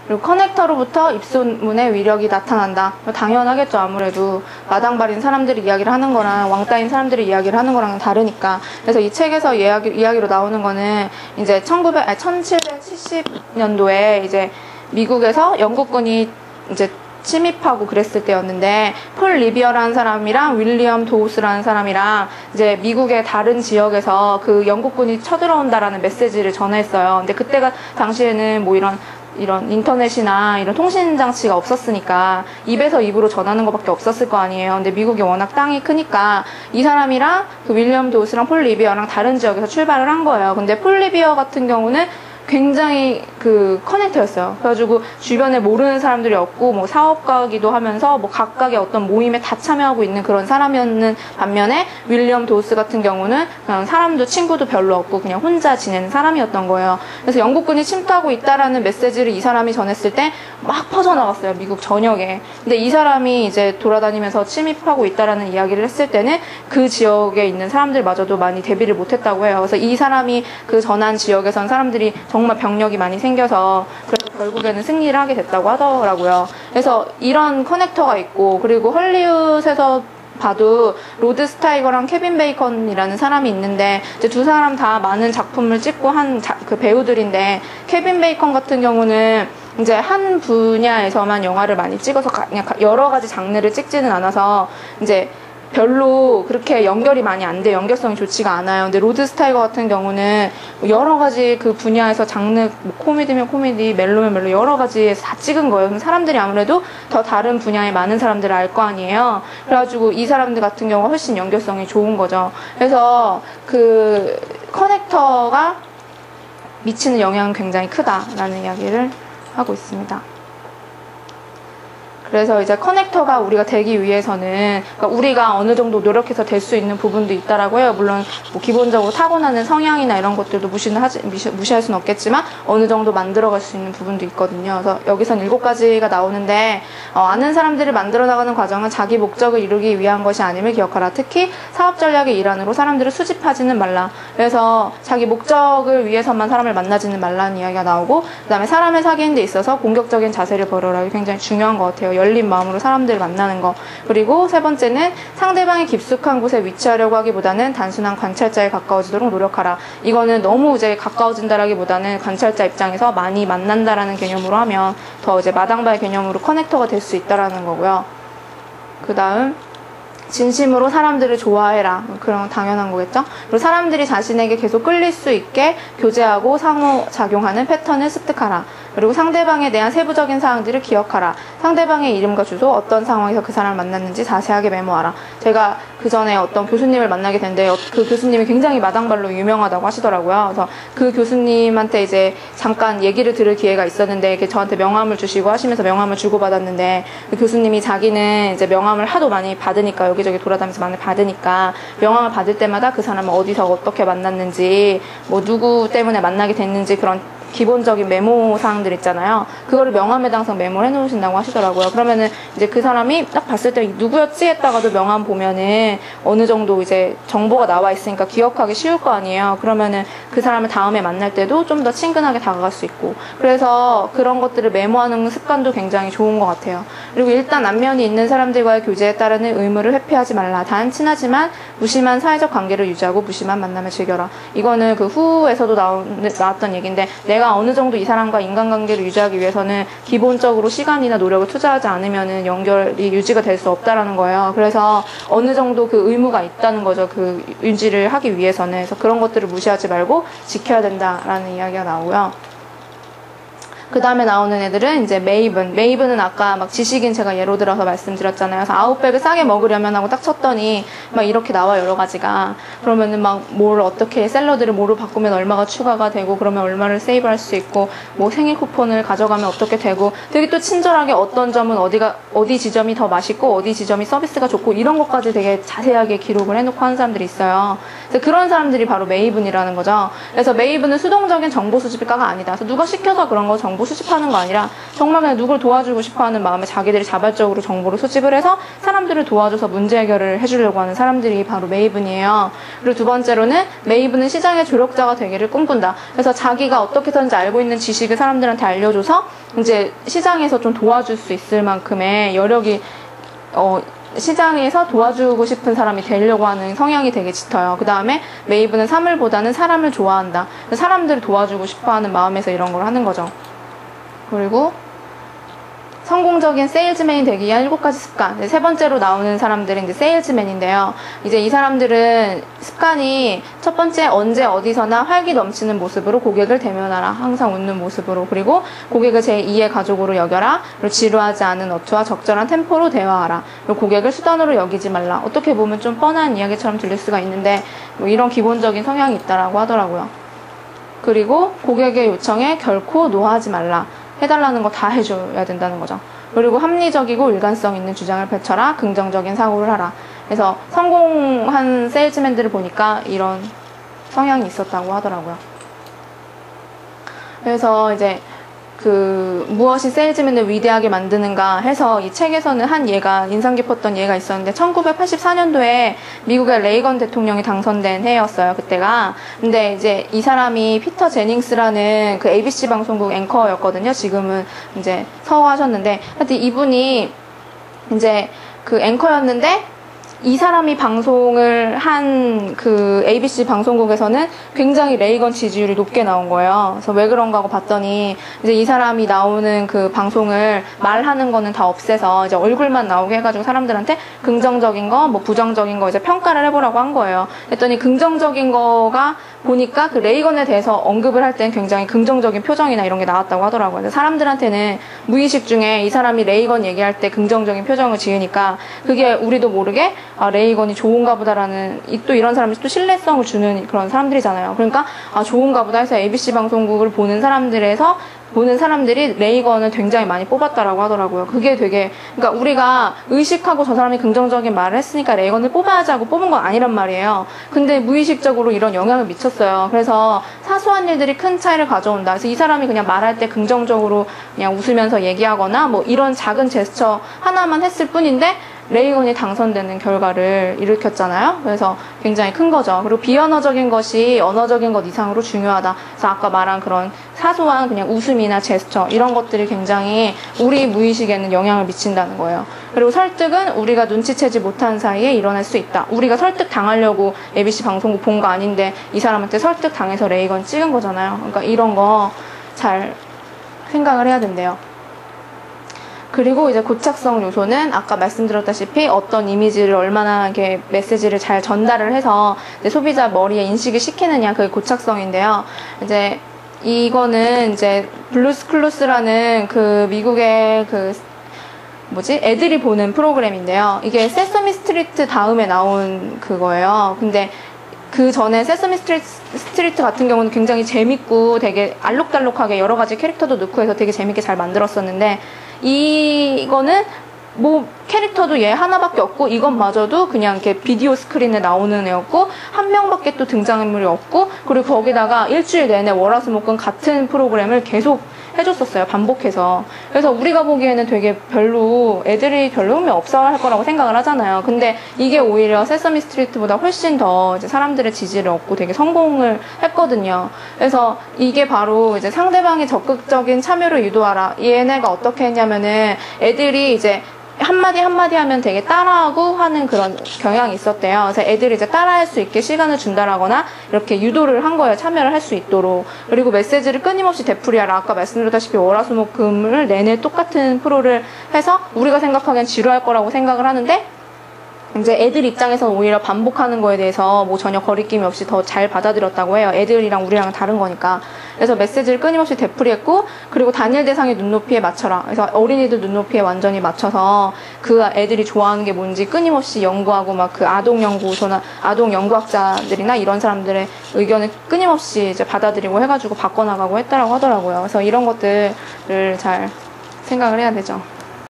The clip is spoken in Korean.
그리고 커넥터로부터 입소문의 위력이 나타난다. 당연하겠죠. 아무래도 마당발인 사람들이 이야기를 하는 거랑 왕따인 사람들이 이야기를 하는 거랑은 다르니까. 그래서 이 책에서 이야기로 나오는 거는 이제 1770년도에 이제 미국에서 영국군이 이제 침입하고 그랬을 때였는데, 폴 리비어라는 사람이랑 윌리엄 도우스라는 사람이랑 이제 미국의 다른 지역에서 그 영국군이 쳐들어온다라는 메시지를 전했어요. 근데 그때가 당시에는 뭐 이런 인터넷이나 이런 통신 장치가 없었으니까 입에서 입으로 전하는 것밖에 없었을 거 아니에요. 근데 미국이 워낙 땅이 크니까 이 사람이랑 그 윌리엄 도우스랑 폴 리비어랑 다른 지역에서 출발을 한 거예요. 근데 폴 리비어 같은 경우는 굉장히 그 커넥터였어요. 그래가지고 주변에 모르는 사람들이 없고 뭐 사업가기도 하면서 뭐 각각의 어떤 모임에 다 참여하고 있는 그런 사람이었는 반면에, 윌리엄 도우스 같은 경우는 그냥 사람도 친구도 별로 없고 그냥 혼자 지내는 사람이었던 거예요. 그래서 영국군이 침투하고 있다라는 메시지를 이 사람이 전했을 때 막 퍼져나갔어요, 미국 전역에. 근데 이 사람이 이제 돌아다니면서 침입하고 있다라는 이야기를 했을 때는 그 지역에 있는 사람들마저도 많이 대비를 못했다고 해요. 그래서 이 사람이 그 전한 지역에선 사람들이 정말 병력이 많이 생겨서 그래서 결국에는 승리를 하게 됐다고 하더라고요. 그래서 이런 커넥터가 있고, 그리고 헐리우드에서 봐도 로드 스타이거랑 케빈 베이컨이라는 사람이 있는데, 이제 두 사람 다 많은 작품을 찍고 한 그 배우들인데, 케빈 베이컨 같은 경우는 이제 한 분야에서만 영화를 많이 찍어서 그냥 여러 가지 장르를 찍지는 않아서 이제 별로 그렇게 연결이 많이 안 돼, 연결성이 좋지가 않아요. 근데 로드 스타이거 같은 경우는 여러 가지 그 분야에서 장르, 뭐 코미디면 코미디, 멜로면 멜로 여러 가지에서 다 찍은 거예요. 그럼 사람들이 아무래도 더 다른 분야에 많은 사람들을 알 거 아니에요. 그래가지고 이 사람들 같은 경우가 훨씬 연결성이 좋은 거죠. 그래서 그 커넥터가 미치는 영향은 굉장히 크다라는 이야기를 하고 있습니다. 그래서 이제 커넥터가 우리가 되기 위해서는, 그러니까 우리가 어느 정도 노력해서 될 수 있는 부분도 있다라고 해요. 물론 뭐 기본적으로 타고나는 성향이나 이런 것들도 무시할 수는 없겠지만 어느 정도 만들어갈 수 있는 부분도 있거든요. 그래서 여기선 7가지가 나오는데, 아는 사람들을 만들어 나가는 과정은 자기 목적을 이루기 위한 것이 아님을 기억하라. 특히 사업 전략의 일환으로 사람들을 수집하지는 말라. 그래서 자기 목적을 위해서만 사람을 만나지는 말라는 이야기가 나오고, 그 다음에 사람을 사귀는 데 있어서 공격적인 자세를 버려라. 이게 굉장히 중요한 것 같아요. 열린 마음으로 사람들을 만나는 거. 그리고 세 번째는 상대방이 깊숙한 곳에 위치하려고 하기보다는 단순한 관찰자에 가까워지도록 노력하라. 이거는 너무 이제 가까워진다라기보다는 관찰자 입장에서 많이 만난다라는 개념으로 하면 더 이제 마당발 개념으로 커넥터가 될 수 있다라는 거고요. 그 다음 진심으로 사람들을 좋아해라. 그런 당연한 거겠죠. 그리고 사람들이 자신에게 계속 끌릴 수 있게 교제하고 상호작용하는 패턴을 습득하라. 그리고 상대방에 대한 세부적인 사항들을 기억하라. 상대방의 이름과 주소, 어떤 상황에서 그 사람을 만났는지 자세하게 메모하라. 제가 그 전에 어떤 교수님을 만나게 됐는데 그 교수님이 굉장히 마당발로 유명하다고 하시더라고요. 그래서 그 교수님한테 이제 잠깐 얘기를 들을 기회가 있었는데, 이렇게 저한테 명함을 주시고 하시면서 명함을 주고받았는데, 그 교수님이 자기는 이제 명함을 하도 많이 받으니까, 여기저기 돌아다니면서 많이 받으니까 명함을 받을 때마다 그 사람을 어디서 어떻게 만났는지, 뭐 누구 때문에 만나게 됐는지 그런 기본적인 메모 사항들 있잖아요. 그거를 명함에다 항상 메모를 해놓으신다고 하시더라고요. 그러면은 이제 그 사람이 딱 봤을 때 누구였지 했다가도 명함 보면은 어느 정도 이제 정보가 나와 있으니까 기억하기 쉬울 거 아니에요. 그러면은 그 사람을 다음에 만날 때도 좀 더 친근하게 다가갈 수 있고, 그래서 그런 것들을 메모하는 습관도 굉장히 좋은 것 같아요. 그리고 일단 안면이 있는 사람들과의 교제에 따르는 의무를 회피하지 말라. 단 친하지만 무심한 사회적 관계를 유지하고 무심한 만남을 즐겨라. 이거는 그 후에서도 나왔던 얘기인데, 내가 어느 정도 이 사람과 인간관계를 유지하기 위해서는 기본적으로 시간이나 노력을 투자하지 않으면은 연결이 유지가 될 수 없다라는 거예요. 그래서 어느 정도 그 의무가 있다는 거죠. 그 유지를 하기 위해서는. 그래서 그런 것들을 무시하지 말고 지켜야 된다라는 이야기가 나오고요. 그 다음에 나오는 애들은 이제 메이븐. 메이븐은 아까 막 지식인 제가 예로 들어서 말씀드렸잖아요. 그래서 아웃백을 싸게 먹으려면 하고 딱 쳤더니 막 이렇게 나와, 여러 가지가. 그러면은 막 뭘 어떻게, 샐러드를 뭐로 바꾸면 얼마가 추가가 되고, 그러면 얼마를 세이브할 수 있고, 뭐 생일 쿠폰을 가져가면 어떻게 되고, 되게 또 친절하게 어떤 점은 어디 지점이 더 맛있고, 어디 지점이 서비스가 좋고, 이런 것까지 되게 자세하게 기록을 해놓고 하는 사람들이 있어요. 그래서 그런 사람들이 바로 메이븐이라는 거죠. 그래서 메이븐은 수동적인 정보 수집가가 아니다. 그래서 누가 시켜서 그런 거 정보 정보 수집하는 거 아니라 정말 그냥 누굴 도와주고 싶어하는 마음에 자기들이 자발적으로 정보를 수집을 해서 사람들을 도와줘서 문제 해결을 해주려고 하는 사람들이 바로 메이븐이에요. 그리고 두 번째로는 메이븐은 시장의 조력자가 되기를 꿈꾼다. 그래서 자기가 어떻게 하는지 알고 있는 지식을 사람들한테 알려줘서 이제 시장에서 좀 도와줄 수 있을 만큼의 여력이 시장에서 도와주고 싶은 사람이 되려고 하는 성향이 되게 짙어요. 그 다음에 메이븐은 사물보다는 사람을 좋아한다. 사람들을 도와주고 싶어하는 마음에서 이런 걸 하는 거죠. 그리고 성공적인 세일즈맨이 되기 위한 7가지 습관. 세 번째로 나오는 사람들은 이제 세일즈맨인데요. 이제 이 사람들은 습관이 첫 번째, 언제 어디서나 활기 넘치는 모습으로 고객을 대면하라. 항상 웃는 모습으로. 그리고 고객을 제2의 가족으로 여겨라. 그리고 지루하지 않은 어투와 적절한 템포로 대화하라. 그리고 고객을 수단으로 여기지 말라. 어떻게 보면 좀 뻔한 이야기처럼 들릴 수가 있는데 뭐 이런 기본적인 성향이 있다라고 하더라고요. 그리고 고객의 요청에 결코 노하지 말라. 해달라는 거 다 해줘야 된다는 거죠. 그리고 합리적이고 일관성 있는 주장을 펼쳐라. 긍정적인 사고를 하라. 그래서 성공한 세일즈맨들을 보니까 이런 성향이 있었다고 하더라고요. 그래서 이제 무엇이 세일즈맨을 위대하게 만드는가 해서 이 책에서는 한 예가, 인상 깊었던 예가 있었는데 1984년도에 미국의 레이건 대통령이 당선된 해였어요, 그때가. 근데 이제 이 사람이 피터 제닝스라는 그 ABC 방송국 앵커였거든요. 지금은 이제 서거하셨는데. 하여튼 이분이 이제 그 앵커였는데 이 사람이 방송을 한 그 ABC 방송국에서는 굉장히 레이건 지지율이 높게 나온 거예요. 그래서 왜 그런가 하고 봤더니 이제 이 사람이 나오는 그 방송을 말하는 거는 다 없애서 이제 얼굴만 나오게 해가지고 사람들한테 긍정적인 거, 뭐 부정적인 거 이제 평가를 해보라고 한 거예요. 했더니 긍정적인 거가 보니까 그 레이건에 대해서 언급을 할 땐 굉장히 긍정적인 표정이나 이런 게 나왔다고 하더라고요. 사람들한테는 무의식 중에 이 사람이 레이건 얘기할 때 긍정적인 표정을 지으니까 그게 우리도 모르게 아, 레이건이 좋은가 보다라는 또 이런 사람이 또 신뢰성을 주는 그런 사람들이잖아요. 그러니까 아, 좋은가 보다 해서 ABC 방송국을 보는 사람들이 레이건을 굉장히 많이 뽑았다라고 하더라고요. 그게 되게, 그러니까 우리가 의식하고 저 사람이 긍정적인 말을 했으니까 레이건을 뽑아야지 하고 뽑은 건 아니란 말이에요. 근데 무의식적으로 이런 영향을 미쳤어요. 그래서 사소한 일들이 큰 차이를 가져온다. 그래서 이 사람이 그냥 말할 때 긍정적으로 그냥 웃으면서 얘기하거나 뭐 이런 작은 제스처 하나만 했을 뿐인데 레이건이 당선되는 결과를 일으켰잖아요. 그래서 굉장히 큰 거죠. 그리고 비언어적인 것이 언어적인 것 이상으로 중요하다. 그래서 아까 말한 그런 사소한 그냥 웃음이나 제스처 이런 것들이 굉장히 우리 무의식에는 영향을 미친다는 거예요. 그리고 설득은 우리가 눈치채지 못한 사이에 일어날 수 있다. 우리가 설득 당하려고 ABC 방송국 본 거 아닌데 이 사람한테 설득 당해서 레이건 찍은 거잖아요. 그러니까 이런 거 잘 생각을 해야 된대요. 그리고 이제 고착성 요소는 아까 말씀드렸다시피 어떤 이미지를 얼마나 이렇게 메시지를 잘 전달을 해서 이제 소비자 머리에 인식을 시키느냐, 그게 고착성인데요. 이제 이거는 이제 블루스 클루스라는 그 미국의 애들이 보는 프로그램인데요. 이게 세서미 스트리트 다음에 나온 그거예요. 근데 그 전에 세서미 스트리트 같은 경우는 굉장히 재밌고 되게 알록달록하게 여러 가지 캐릭터도 넣고 해서 되게 재밌게 잘 만들었었는데 이거는 뭐 캐릭터도 얘 하나밖에 없고 이것마저도 그냥 이렇게 비디오 스크린에 나오는 애였고 한 명밖에 또 등장인물이 없고 그리고 거기다가 일주일 내내 월화수목금 같은 프로그램을 계속 해줬었어요. 반복해서. 그래서 우리가 보기에는 되게 애들이 별로 의미 없어 할 거라고 생각을 하잖아요. 근데 이게 오히려 세서미 스트리트보다 훨씬 더 이제 사람들의 지지를 얻고 되게 성공을 했거든요. 그래서 이게 바로 이제 상대방의 적극적인 참여를 유도하라. 얘네가 어떻게 했냐면은 애들이 이제 한마디 하면 되게 따라하고 하는 그런 경향이 있었대요. 그래서 애들이 이제 따라할 수 있게 시간을 준다라거나 이렇게 유도를 한 거예요. 참여를 할 수 있도록. 그리고 메시지를 끊임없이 되풀이하라. 아까 말씀드렸다시피 월화수목금을 내내 똑같은 프로를 해서 우리가 생각하기엔 지루할 거라고 생각을 하는데 이제 애들 입장에서는 오히려 반복하는 거에 대해서 뭐 전혀 거리낌이 없이 더 잘 받아들였다고 해요. 애들이랑 우리랑 다른 거니까. 그래서 메시지를 끊임없이 되풀이했고 그리고 단일 대상의 눈높이에 맞춰라. 그래서 어린이들 눈높이에 완전히 맞춰서 그 애들이 좋아하는 게 뭔지 끊임없이 연구하고 막 그 아동연구소나 아동연구학자들이나 이런 사람들의 의견을 끊임없이 이제 받아들이고 해가지고 바꿔나가고 했다라고 하더라고요. 그래서 이런 것들을 잘 생각을 해야 되죠.